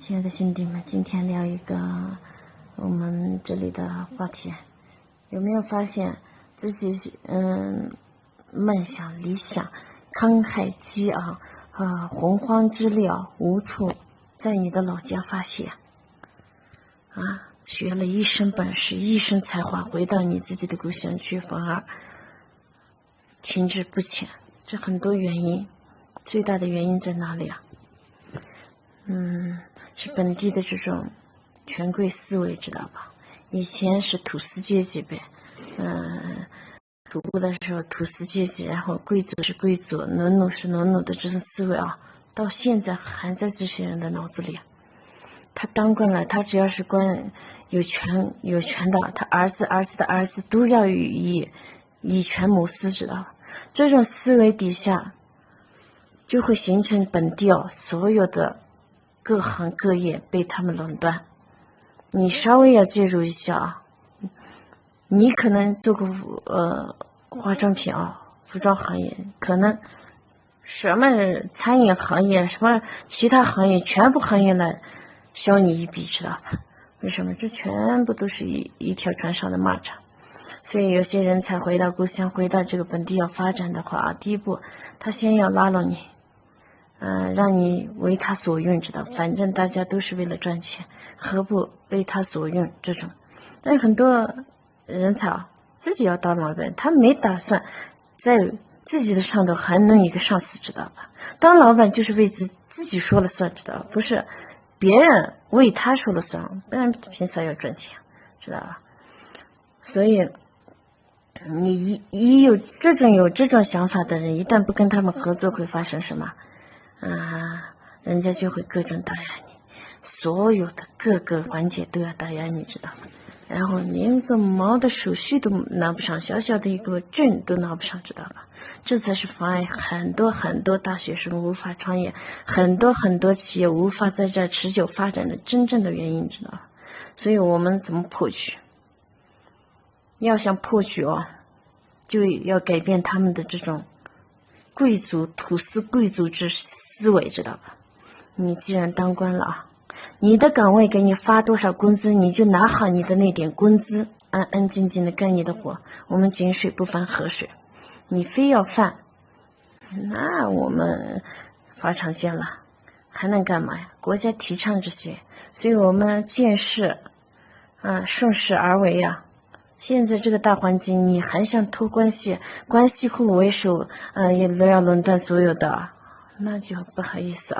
亲爱的兄弟们，今天聊一个我们这里的话题，有没有发现自己梦想理想慷慨激昂洪荒之力无处在你的老家发泄学了一身本事一身才华，回到你自己的故乡去反而停滞不前，这很多原因，最大的原因在哪里啊？是本地的这种权贵思维，知道吧？以前是土司阶级呗，主顾的时候土司阶级，然后贵族是贵族，农奴是农奴的这种思维到现在还在这些人的脑子里。他当官了，他只要是官有权的，他儿子的儿子都要以权谋私，知道吧？这种思维底下，就会形成本地所有的各行各业被他们垄断。你稍微要介入一下你可能做过化妆品服装行业，可能什么餐饮行业什么其他行业全部行业来削你一笔，知道吧？为什么？这全部都是一条船上的蚂蚱。所以有些人才回到故乡，回到这个本地要发展的话第一步他先要拉拢你，让你为他所用，知道？反正大家都是为了赚钱，何不为他所用？这种，但是很多人才自己要当老板，他没打算在自己的上头还弄一个上司，知道吧？当老板就是为自己说了算，知道吧？不是别人为他说了算，不然凭啥要赚钱，知道吧？所以你有这种想法的人，一旦不跟他们合作，会发生什么？人家就会各种打压你，所有的各个环节都要打压你，知道吗？然后连个毛的手续都拿不上，小小的一个证都拿不上，知道吧？这才是妨碍很多很多大学生无法创业，很多很多企业无法在这持久发展的真正的原因，知道吧？所以我们怎么破局？要想破局就要改变他们的这种贵族土司贵族之思维，知道吧？你既然当官了你的岗位给你发多少工资，你就拿好你的那点工资，安安静静的干你的活。我们井水不犯河水，你非要犯，那我们发长线了，还能干嘛呀？国家提倡这些，所以我们见势顺势而为现在这个大环境，你还想托关系户为首，也都要垄断所有的，那就不好意思